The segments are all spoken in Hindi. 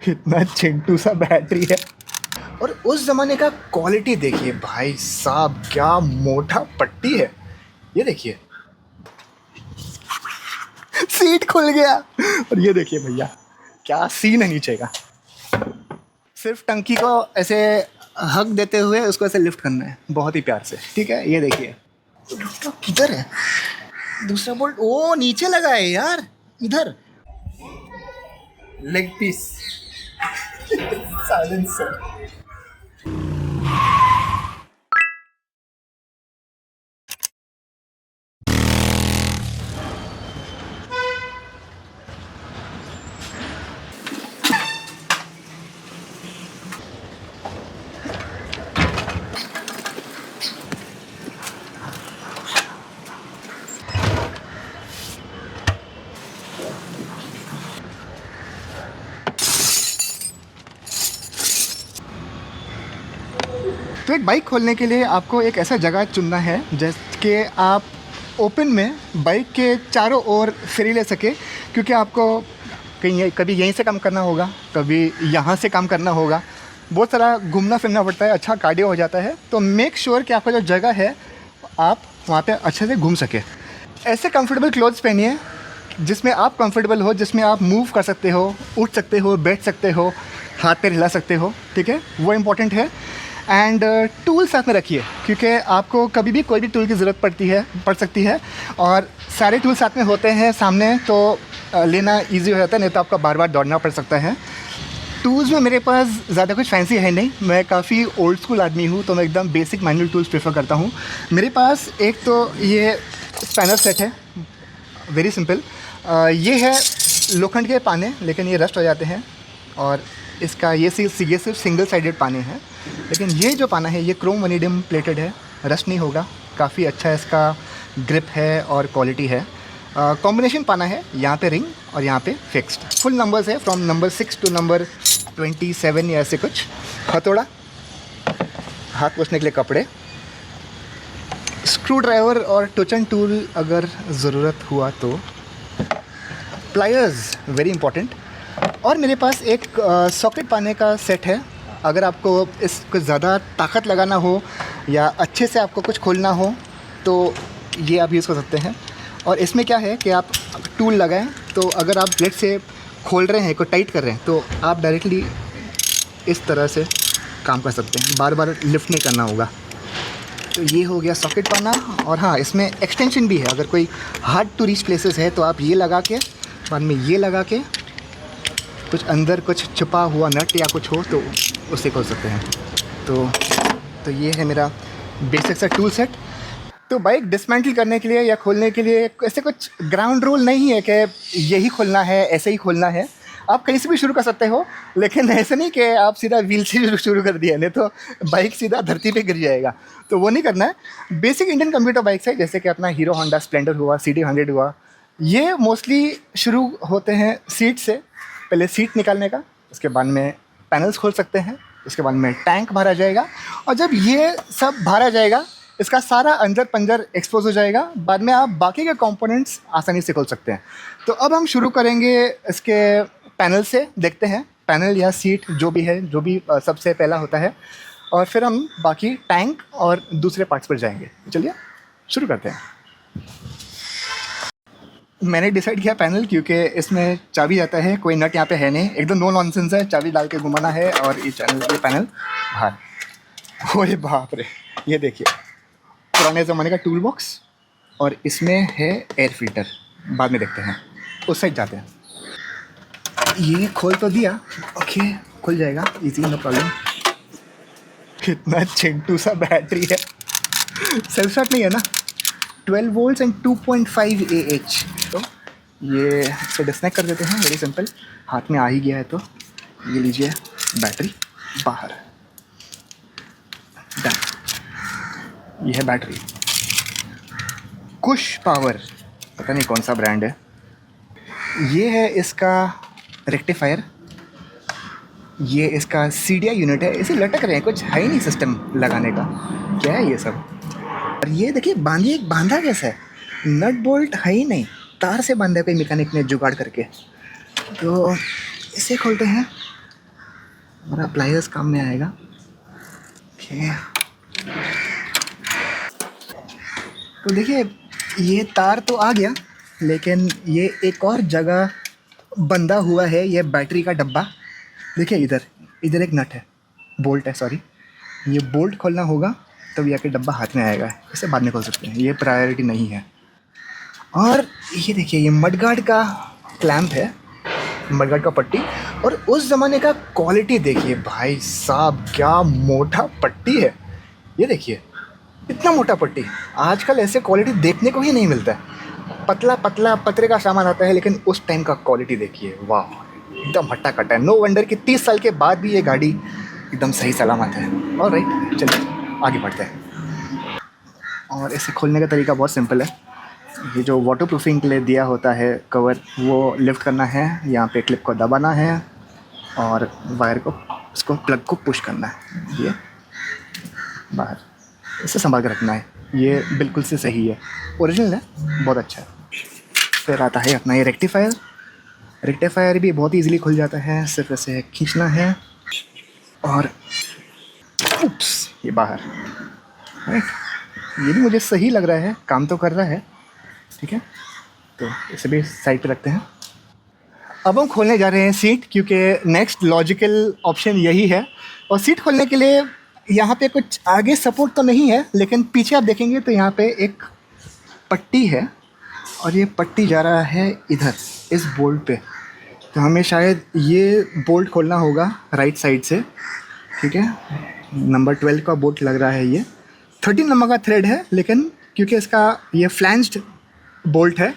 कितना चिंटू सा बैटरी है। और उस ज़माने का क्वालिटी देखिए भाई साहब, क्या मोटा पट्टी है। ये देखिए, सीट खुल गया। और ये देखिए भैया, क्या सीन है नीचे का। सिर्फ टंकी को ऐसे हक देते हुए उसको ऐसे लिफ्ट करना है बहुत ही प्यार से, ठीक है। ये देखिए, तो किधर है दूसरा बोल्ट? ओ नीचे लगा है यार, इधर लेग पीस। साइलेंसर। तो एक बाइक खोलने के लिए आपको एक ऐसा जगह चुनना है जैसे कि आप ओपन में बाइक के चारों ओर फेरी ले सके, क्योंकि आपको कहीं कभी यहीं से काम करना होगा, कभी यहाँ से काम करना होगा, बहुत सारा घूमना फिरना पड़ता है, अच्छा कार्डियो हो जाता है। तो मेक श्योर कि आपका जो जगह है आप वहाँ पे अच्छे से घूम सके। ऐसे कंफर्टेबल क्लोथ्स पहनिए जिसमें आप कंफर्टेबल हो, जिसमें आप मूव कर सकते हो, उठ सकते हो, बैठ सकते हो, हाथ पैर हिला सकते हो, ठीक है, वो इम्पोर्टेंट है। एंड टूल साथ में रखिए, क्योंकि आपको कभी भी कोई भी टूल की ज़रूरत पड़ सकती है, और सारे टूल साथ में होते हैं सामने तो लेना इजी हो जाता है, नहीं तो आपको बार बार दौड़ना पड़ सकता है। टूल्स में मेरे पास ज़्यादा कुछ फैंसी है नहीं, मैं काफ़ी ओल्ड स्कूल आदमी हूँ, तो मैं एकदम बेसिक मैनुअल टूल्स प्रेफर करता हूँ। मेरे पास एक तो ये स्पैनर सेट है, वेरी सिंपल। ये है लोखंड के पाने, लेकिन ये रस्ट हो जाते हैं, और इसका ये सिर्फ सिंगल साइडेड पाने हैं। लेकिन ये जो पाना है ये क्रोम वनीडियम प्लेटेड है, रस्ट नहीं होगा, काफ़ी अच्छा इसका ग्रिप है और क्वालिटी है। कॉम्बिनेशन पाना है, यहाँ पे रिंग और यहाँ पे फिक्स्ड। फुल नंबर्स है, फ्रॉम नंबर 6 टू नंबर 27 या ऐसे कुछ। हथौड़ा, हाथ पोंछने के लिए कपड़े, स्क्रू ड्राइवर और टोचन टूल अगर ज़रूरत हुआ तो, प्लायर्स वेरी इंपॉर्टेंट। और मेरे पास एक सॉकेट पाने का सेट है, अगर आपको इसको ज़्यादा ताकत लगाना हो या अच्छे से आपको कुछ खोलना हो तो ये आप यूज़ कर सकते हैं। और इसमें क्या है कि आप टूल लगाएं तो अगर आप ब्लेड से खोल रहे हैं, को टाइट कर रहे हैं, तो आप डायरेक्टली इस तरह से काम कर सकते हैं, बार बार लिफ्ट नहीं करना होगा। तो ये हो गया सॉकेट पाना। और हाँ, इसमें एक्सटेंशन भी है, अगर कोई हार्ड टू रीच प्लेसेस है तो आप ये लगा के, बाद में ये लगा के, कुछ अंदर कुछ छुपा हुआ नट या कुछ हो तो उसे खोल सकते हैं। तो ये है मेरा बेसिक सा टूल सेट। तो बाइक डिसमेंटल करने के लिए या खोलने के लिए ऐसे कुछ ग्राउंड रूल नहीं है कि यही खोलना है, ऐसे ही खोलना है। आप कहीं से भी शुरू कर सकते हो, लेकिन ऐसे नहीं कि आप सीधा व्हील से शुरू कर दिया, नहीं तो बाइक सीधा धरती पे गिर जाएगा, तो वो नहीं करना है। बेसिक इंडियन कंप्यूटर बाइक्स है, जैसे कि अपना हीरो होंडा स्प्लेंडर हुआ, CD100 हुआ, ये मोस्टली शुरू होते हैं सीट से। पहले सीट निकालने का, उसके बाद में पैनल्स खोल सकते हैं, उसके बाद में टैंक भरा जाएगा, और जब ये सब भरा जाएगा इसका सारा अंदर पंजर एक्सपोज हो जाएगा, बाद में आप बाकी के कंपोनेंट्स आसानी से खोल सकते हैं। तो अब हम शुरू करेंगे इसके पैनल से, देखते हैं पैनल या सीट जो भी है, जो भी सबसे पहला होता है, और फिर हम बाकी टैंक और दूसरे पार्ट्स पर जाएंगे। चलिए शुरू करते हैं। मैंने डिसाइड किया पैनल, क्योंकि इसमें चाबी जाता है, कोई नट यहाँ पे है नहीं, एकदम नो नॉनसेंस है, चाबी डाल के घुमाना है और ये पैनल बाहर। ओए बाप रे, ये देखिए पुराने ज़माने का टूल बॉक्स, और इसमें है एयर फिल्टर, बाद में देखते हैं, उस साइड जाते हैं। ये खोल तो दिया, ओके खुल जाएगा इजी, नो प्रॉब्लम। कितना चिंटू सा बैटरी है, सेल्फ स्टार्ट नहीं है ना। 12 वोल्ट्स एंड 2.5 AH। तो ये इसे डिस्कनेक्ट कर देते हैं, वेरी सिंपल, हाथ में आ ही गया है तो ये लीजिए बैटरी बाहर, डन। ये है बैटरी, कुश पावर, पता नहीं कौन सा ब्रांड है। ये है इसका रेक्टिफायर, ये इसका CDI यूनिट है, इसे लटक रहे हैं, कुछ है ही नहीं सिस्टम लगाने का, क्या है ये सब। और ये देखिए बांधा कैसा है, नट बोल्ट है ही नहीं, तार से बांधा कोई मैकेनिक ने जुगाड़ करके। तो इसे खोलते हैं, हमारा प्लायर्स काम में आएगा। ओके, तो देखिए ये तार तो आ गया, लेकिन ये एक और जगह बंधा हुआ है, ये बैटरी का डब्बा। देखिए इधर इधर एक नट है, बोल्ट है सॉरी, ये बोल्ट खोलना होगा तब ये डब्बा हाथ में आएगा, इसे बाद में खोल सकते हैं, ये प्रायोरिटी नहीं है। और ये देखिए ये मडगार्ड का क्लैंप है, मडगार्ड का पट्टी। और उस ज़माने का क्वालिटी देखिए भाई साहब, क्या मोटा पट्टी है। ये देखिए इतना मोटा पट्टी, आजकल ऐसे क्वालिटी देखने को ही नहीं मिलता है। पतला पतला पतरे का सामान आता है, लेकिन उस टाइम का क्वालिटी देखिए, वाह एकदम हट्टा कट्टा है। नो वंडर कि 30 साल के बाद भी ये गाड़ी एकदम सही सलामत है। और राइट, चलिए आगे बढ़ते हैं। और इसे खोलने का तरीका बहुत सिंपल है। ये जो वाटर प्रूफिंग के लिए दिया होता है कवर, वो लिफ्ट करना है, यहाँ पे क्लिप को दबाना है और वायर को, इसको प्लग को पुश करना है, ये बाहर, इसे संभाल कर रखना है। ये बिल्कुल से सही है, ओरिजिनल है, बहुत अच्छा है। फिर आता है अपना ये रेक्टिफायर। रेक्टिफायर भी बहुत ईजीली खुल जाता है, सिर्फ इसे खींचना है और उप्स, ये बाहर। राइट, ये भी मुझे सही लग रहा है, काम तो कर रहा है। ठीक है, तो इसे भी साइड पे रखते हैं। अब हम खोलने जा रहे हैं सीट, क्योंकि नेक्स्ट लॉजिकल ऑप्शन यही है। और सीट खोलने के लिए यहाँ पे कुछ आगे सपोर्ट तो नहीं है, लेकिन पीछे आप देखेंगे तो यहाँ पे एक पट्टी है और ये पट्टी जा रहा है इधर इस बोल्ट पे। तो हमें शायद ये बोल्ट खोलना होगा राइट साइड से। ठीक है, नंबर 12 का बोल्ट लग रहा है, ये 13 नंबर का थ्रेड है, लेकिन क्योंकि इसका ये फ्लैंज्ड बोल्ट है,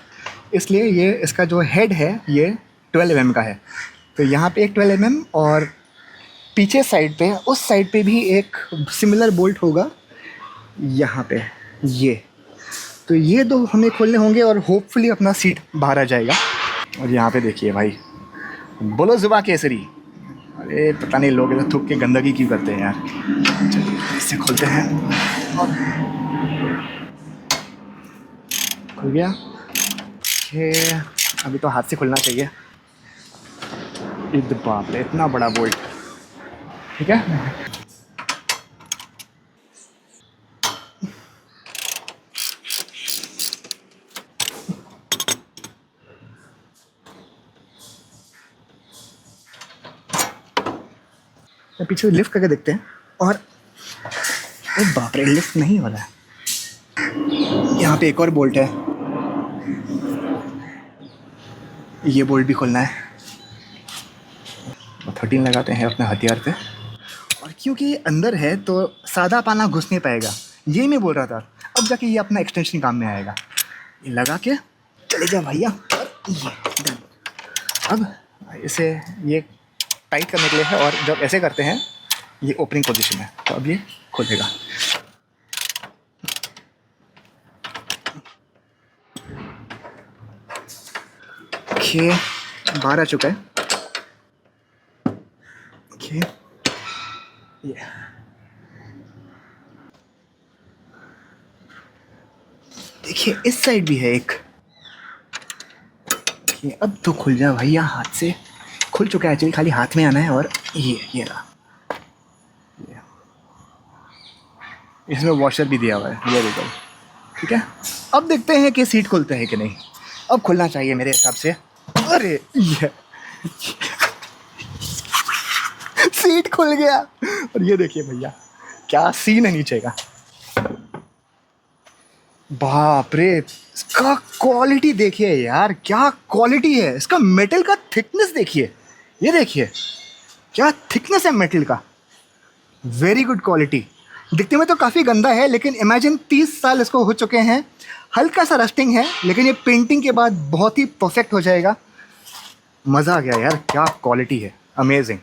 इसलिए ये इसका जो हेड है ये 12 mm का है। तो यहाँ पे एक 12 mm और पीछे साइड पे, उस साइड पे भी एक सिमिलर बोल्ट होगा यहाँ पे, ये। तो ये दो हमें खोलने होंगे और होपफुली अपना सीट बाहर आ जाएगा। और यहाँ पे देखिए भाई, बोलो जुबा केसरी। अरे पता नहीं लोग इधर थूक के गंदगी क्यों करते हैं यार। चलिए इसे खोलते हैं और खुल गया। ओके, अभी तो हाथ से खुलना चाहिए। बाप रे, इतना बड़ा बोल्ट। ठीक है, पीछे से लिफ्ट करके देखते हैं। और बाप रे, लिफ्ट नहीं हो रहा है। यहाँ पे एक और बोल्ट है, ये बोल्ट भी खोलना है। 13 लगाते हैं अपने हथियार पे। और क्योंकि ये अंदर है तो सादा पाना घुस नहीं पाएगा, ये मैं बोल रहा था। अब जाके ये अपना एक्सटेंशन काम में आएगा। ये लगा के चले जा भैया, और ये डन। अब इसे ये टाइट करने के लिए है, और जब ऐसे करते हैं ये ओपनिंग पोजीशन है, तो अब ये खुलेगा। ओके, बाहर आ चुका है। ओके, ये देखिए इस साइड भी है एक। अब तो खुल जा भैया, हाथ से खुल चुका है एक्चुअली, खाली हाथ में आना है। और ये रहा, इसमें वॉशर भी दिया हुआ है, ये देखो। ठीक है, अब देखते हैं कि सीट खुलता है कि नहीं। अब खुलना चाहिए मेरे हिसाब से। अरे ये सीट खुल गया। और ये देखिए भैया, क्या सीन है नीचे का। बाप रे, इसका क्वालिटी देखिए यार, क्या क्वालिटी है। इसका मेटल का थिकनेस देखिए, ये देखिए क्या थिकनेस है मेटल का। Very good quality. दिखने में तो काफ़ी गंदा है, लेकिन इमेजिन 30 साल इसको हो चुके हैं। हल्का सा रस्टिंग है, लेकिन ये पेंटिंग के बाद बहुत ही परफेक्ट हो जाएगा। मज़ा आ गया यार, क्या क्वालिटी है, अमेजिंग।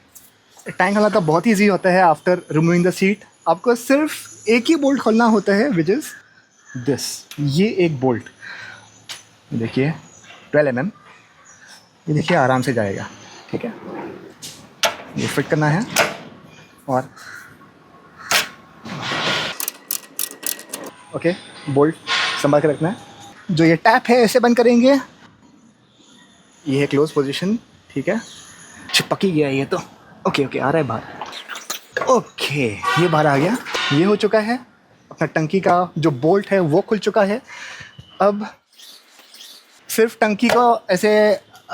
टैंक खोलना तो बहुत ईजी होता है आफ्टर रिमूविंग द सीट। आपको सिर्फ एक ही बोल्ट खोलना होता है, विच इज़ दिस। ये एक बोल्ट देखिए 12 mm, ये देखिए आराम से जाएगा। ठीक है, ये फिट करना है और ओके, बोल्ट संभाल के रखना है। जो ये टैप है इसे बंद करेंगे, ये है क्लोज पोजीशन। ठीक है, चिपक ही गया ये तो। ओके आ रहा है बाहर। ओके, ये बाहर आ गया। ये हो चुका है, अपना टंकी का जो बोल्ट है वो खुल चुका है। अब सिर्फ टंकी को ऐसे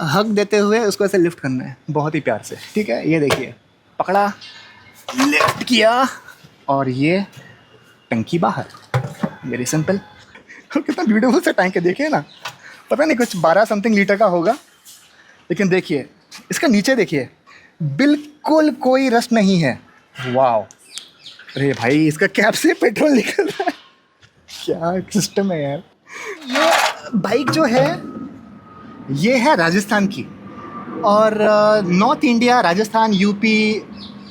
हक देते हुए उसको ऐसे लिफ्ट करना है बहुत ही प्यार से, ठीक है। ये देखिए, पकड़ा, लिफ्ट किया और ये टंकी बाहर। Very simple. कितना ब्यूटीफुल से टैंक है, देखिए ना। पता नहीं कुछ 12 समथिंग लीटर का होगा, लेकिन देखिए इसका नीचे देखिए, बिल्कुल कोई रस्ट नहीं है। वाओ, अरे भाई इसका कैप से पेट्रोल निकल रहा है, क्या सिस्टम है यार। ये बाइक जो है ये है राजस्थान की, और नॉर्थ इंडिया, राजस्थान, यूपी,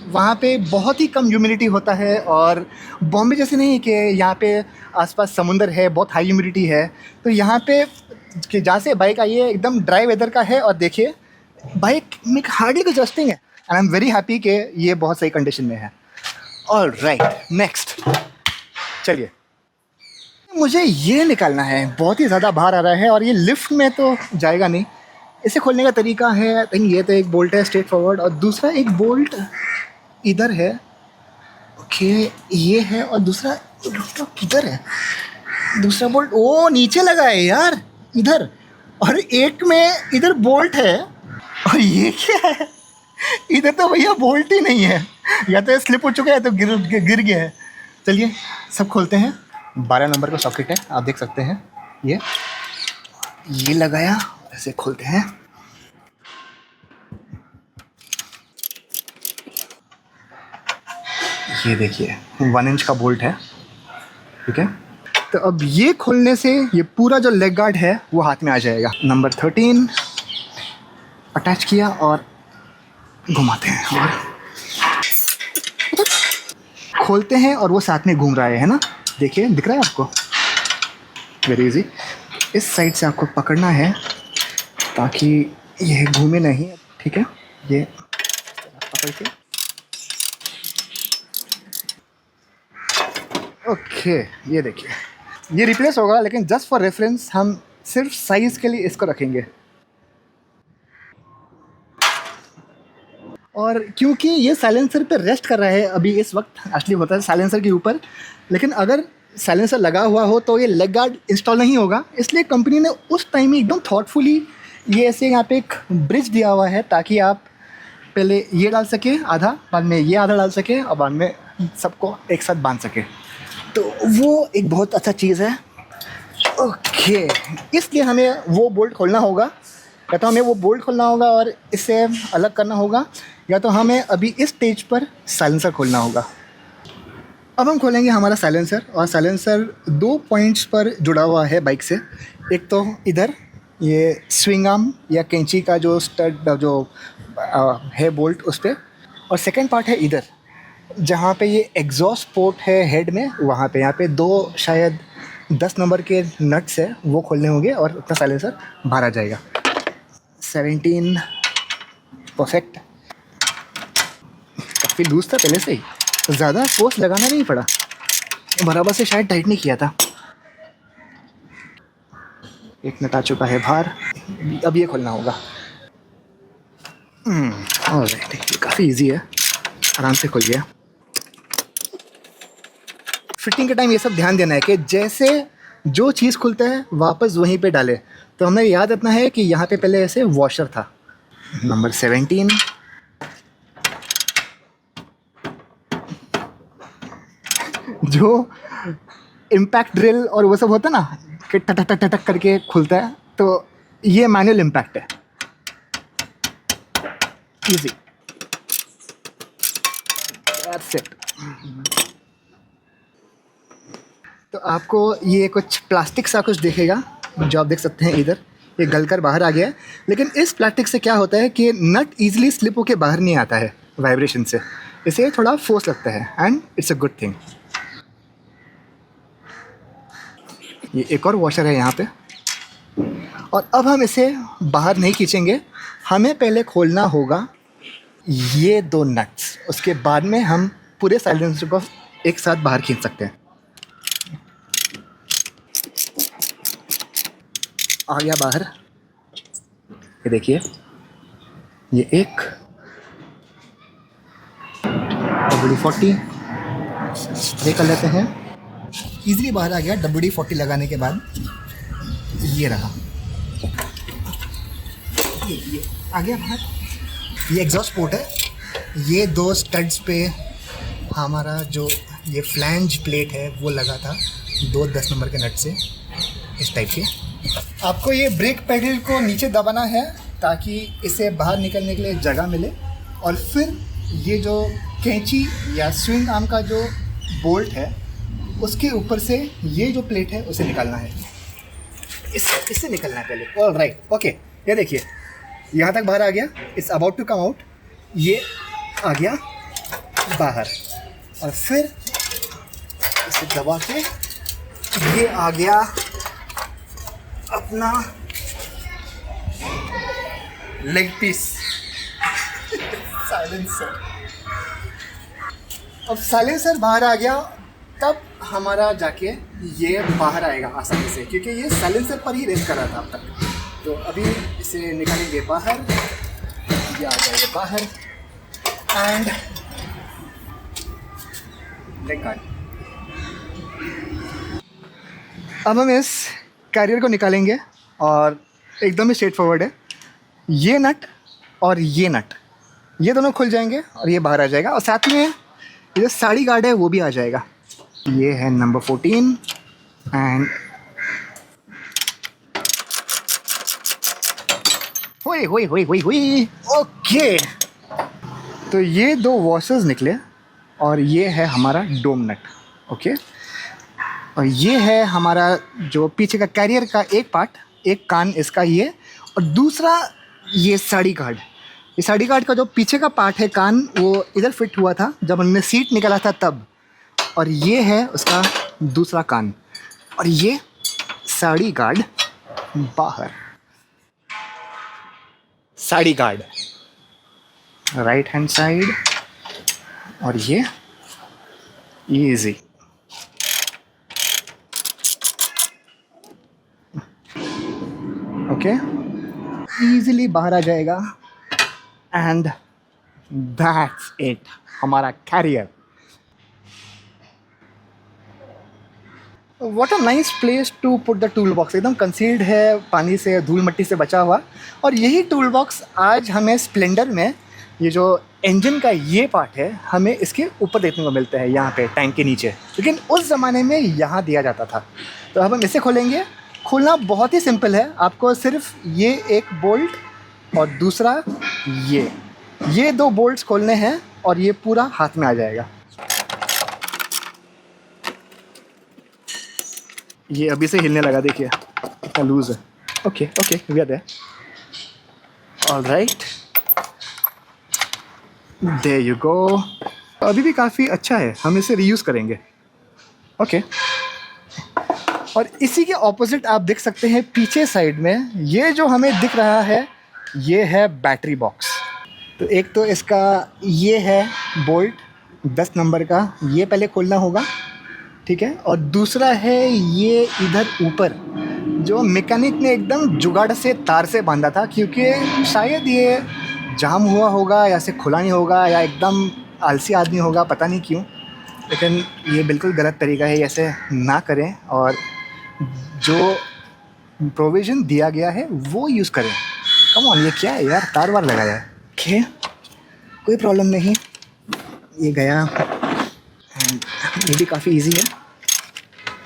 वहाँ पे बहुत ही कम ह्यूमिडिटी होता है। और बॉम्बे जैसे नहीं कि यहाँ पे आसपास समुंदर है, बहुत हाई ह्यूमिडिटी है। तो यहाँ पे कि जहाँ से बाइक आई है एकदम ड्राई वेदर का है, और देखिए बाइक में हार्डली कुछ रस्टिंग है। And I am very happy कि ये बहुत सही कंडीशन में है। ऑल राइट, नेक्स्ट चलिए, मुझे ये निकालना है, बहुत ही ज़्यादा बाहर आ रहा है और ये लिफ्ट में तो जाएगा नहीं। इसे खोलने का तरीका है, आई थिंक ये तो एक बोल्ट है स्ट्रेट फॉरवर्ड, और दूसरा एक बोल्ट इधर है। ओके, ये है, और दूसरा किधर है? दूसरा बोल्ट ओ नीचे लगा है यार, इधर। और एक में इधर बोल्ट है, और ये क्या है? इधर तो भैया बोल्ट ही नहीं है, या तो स्लिप हो चुका है, तो गिर गया है। चलिए सब खोलते हैं। 12 नंबर का सॉकेट है, आप देख सकते हैं। ये लगाया, ऐसे खोलते हैं। ये देखिए 1 इंच का बोल्ट है, ठीक है। तो अब ये खोलने से ये पूरा जो लेग गार्ड है वो हाथ में आ जाएगा। नंबर 13 अटैच किया और घुमाते हैं और खोलते हैं, और वो साथ में घूम रहा है ना, देखिए दिख रहा है आपको। Very easy. इस साइड से आपको पकड़ना है ताकि ये घूमे नहीं, ठीक है। ये पकड़ के, ओके, ये देखिए ये रिप्लेस होगा, लेकिन जस्ट फॉर रेफरेंस हम सिर्फ साइज के लिए इसको रखेंगे। और क्योंकि ये साइलेंसर पे रेस्ट कर रहा है अभी इस वक्त, एक्चुअली होता है साइलेंसर के ऊपर, लेकिन अगर साइलेंसर लगा हुआ हो तो ये लेग गार्ड इंस्टॉल नहीं होगा। इसलिए कंपनी ने उस टाइम में एकदम थॉटफुली ये ऐसे यहाँ पे एक ब्रिज दिया हुआ है, ताकि आप पहले ये डाल सके आधा, बाद में ये आधा डाल सके, और बाद में सबको एक साथ बांध सके। तो वो एक बहुत अच्छा चीज़ है। ओके, इसलिए हमें वो बोल्ट खोलना होगा, या तो हमें वो बोल्ट खोलना होगा और इसे अलग करना होगा, या तो हमें अभी इस स्टेज पर साइलेंसर खोलना होगा। अब हम खोलेंगे हमारा साइलेंसर, और साइलेंसर 2 पॉइंट्स पर जुड़ा हुआ है बाइक से। एक तो इधर ये स्विंग आर्म या कैंची का जो स्टड जो है बोल्ट उस पर, और सेकंड पार्ट है इधर जहाँ पे ये एग्जॉस्ट पोर्ट है हेड में, वहाँ पे यहाँ पे 2 शायद 10 नंबर के नट्स है, वो खोलने होंगे और अपना साइलेंसर बाहर आ जाएगा। 17 परफेक्ट। काफ़ी लूज था पहले से ही, तो ज़्यादा फोर्स लगाना नहीं पड़ा, बराबर से शायद टाइट नहीं किया था। एक नट आ चुका है बाहर, अब ये खोलना होगा। ऑलराइट, ये काफ़ी इजी है, आराम से खुल गया। फिटिंग के टाइम ये सब ध्यान देना है कि जैसे जो चीज़ खुलता है वापस वहीं पे डाले। तो हमें याद रखना है कि यहाँ पे पहले ऐसे वॉशर था। नंबर 17, जो इम्पैक्ट ड्रिल और वो सब होता है ना कि टटक टटक टटक करके खुलता है, तो ये मैनुअल इम्पैक्ट है। Easy, that's it. तो आपको ये कुछ प्लास्टिक सा कुछ दिखेगा, जो आप देख सकते हैं इधर, ये गलकर बाहर आ गया है। लेकिन इस प्लास्टिक से क्या होता है कि नट ईजिली स्लिप होके बाहर नहीं आता है वाइब्रेशन से, इसे थोड़ा फोर्स लगता है, and it's a good thing. ये एक और वॉशर है यहाँ पे, और अब हम इसे बाहर नहीं खींचेंगे, हमें पहले खोलना होगा ये 2 नट्स, उसके बाद में हम पूरे साइलेंसर को एक साथ बाहर खींच सकते हैं। आ गया बाहर, ये देखिए, ये एक, WD-40 स्प्रे कर लेते हैं। ईज़िली बाहर आ गया WD-40 लगाने के बाद। ये रहा, ये आ गया बाहर। ये एग्जॉस्ट पोर्ट है। ये 2 स्टड्स पे हमारा जो ये फ्लैंज प्लेट है वो लगा था 2 10 नंबर के नट से, इस टाइप के। आपको ये ब्रेक पैडल को नीचे दबाना है ताकि इसे बाहर निकलने के लिए जगह मिले, और फिर ये जो कैंची या स्विंग आर्म का जो बोल्ट है उसके ऊपर से ये जो प्लेट है उसे निकालना है। इससे निकलना है पहले। All right, okay. ये देखिए यहाँ तक बाहर आ गया, it's about to come out. ये आ गया बाहर, और फिर इसे दबा के ये आ गया अपना लेग पीस साइलेंसर। अब साइलेंसर बाहर आ गया, तब हमारा जाके ये बाहर आएगा आसानी से, क्योंकि ये साइलेंसर पर ही रेस्ट कर रहा था अब तक। तो अभी इसे निकालेंगे बाहर। ये आ गया ये बाहर, एंड लेग गार्ड। अब हम इस कैरियर को निकालेंगे, और एकदम ही स्ट्रेट फॉरवर्ड है। ये नट और ये नट, ये दोनों खुल जाएंगे और ये बाहर आ जाएगा, और साथ में ये जो साड़ी गार्ड है वो भी आ जाएगा। ये है नंबर 14 एंड हुई हुई हुई हुई हुई ओके। तो ये 2 वॉशर्स निकले, और ये है हमारा डोम नट, ओके। और ये है हमारा जो पीछे का कैरियर का एक पार्ट, एक कान इसका ये, और दूसरा ये साड़ी गार्ड। ये साड़ी गार्ड का जो पीछे का पार्ट है कान, वो इधर फिट हुआ था जब हमने सीट निकाला था तब, और ये है उसका दूसरा कान, और ये साड़ी गार्ड बाहर। Sari guard right hand side, और ये इजी। ओके, इजीली बाहर आ जाएगा, एंड दैट्स इट, हमारा carrier. What a nice place to put the tool box. एकदम कंसील्ड है, पानी से धूल मिट्टी से बचा हुआ, और यही टूल बॉक्स आज हमें स्प्लेंडर में ये जो इंजन का ये पार्ट है हमें इसके ऊपर देखने को मिलता है, यहाँ पे टैंक के नीचे, लेकिन उस ज़माने में यहाँ दिया जाता था। तो अब हम इसे खोलेंगे। खोलना बहुत ही सिंपल है, आपको सिर्फ ये एक बोल्ट और दूसरा ये 2 बोल्ट्स खोलने हैं, और ये पूरा हाथ में आ जाएगा। ये अभी से हिलने लगा, देखिए कितना लूज है। Okay okay, we are there. All right, there you go. अभी भी काफ़ी अच्छा है, हम इसे रीयूज़ करेंगे। ओके, और इसी के ऑपोजिट आप देख सकते हैं पीछे साइड में ये जो हमें दिख रहा है, ये है बैटरी बॉक्स। तो एक तो इसका ये है बोल्ट 10 नंबर का, ये पहले खोलना होगा, ठीक है। और दूसरा है ये इधर ऊपर, जो मैकेनिक ने एकदम जुगाड़ से तार से बांधा था, क्योंकि शायद ये जाम हुआ होगा या से खुला नहीं होगा, या एकदम आलसी आदमी होगा, पता नहीं क्यों, लेकिन ये बिल्कुल गलत तरीका है, ऐसे ना करें, और जो प्रोविज़न दिया गया है वो यूज़ करें। कम ऑन, ये क्या है यार, तार वार लगाया है। ओके, कोई प्रॉब्लम नहीं, ये गया, एंड ये भी काफ़ी इजी है।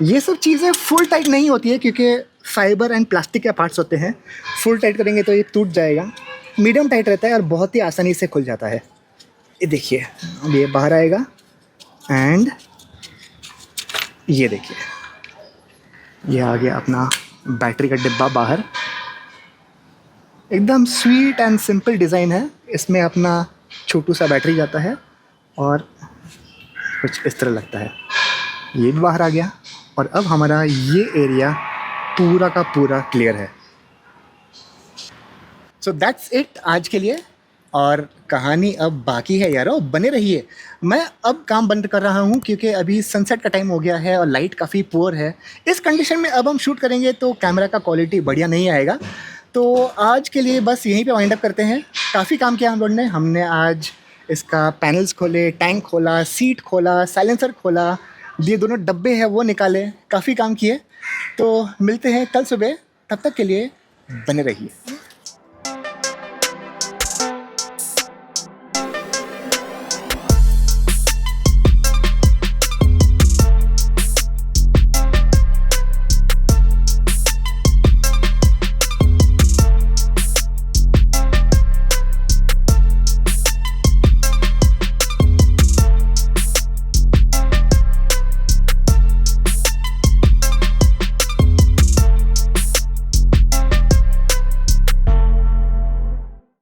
ये सब चीज़ें फुल टाइट नहीं होती है, क्योंकि फाइबर एंड प्लास्टिक के पार्ट्स होते हैं। फुल टाइट करेंगे तो ये टूट जाएगा, मीडियम टाइट रहता है और बहुत ही आसानी से खुल जाता है। ये देखिए, अब ये बाहर आएगा, एंड ये देखिए, ये आ गया अपना बैटरी का डिब्बा बाहर। एकदम स्वीट एंड सिंपल डिज़ाइन है। इसमें अपना छोटू सा बैटरी जाता है, और कुछ इस तरह लगता है। ये भी बाहर आ गया, और अब हमारा ये एरिया पूरा का पूरा क्लियर है। सो दैट्स इट आज के लिए, और कहानी अब बाकी है यारो, बने रहिए। मैं अब काम बंद कर रहा हूँ क्योंकि अभी सनसेट का टाइम हो गया है और लाइट काफ़ी पुअर है। इस कंडीशन में अब हम शूट करेंगे तो कैमरा का क्वालिटी बढ़िया नहीं आएगा। तो आज के लिए बस यहीं पे वाइंड अप करते हैं। काफ़ी काम किया हम लोगों ने। हमने आज इसका पैनल्स खोले, टैंक खोला, सीट खोला, साइलेंसर खोला, ये दोनों डब्बे हैं वो निकाले, काफ़ी काम किए। तो मिलते हैं कल सुबह, तब तक के लिए बने रहिए।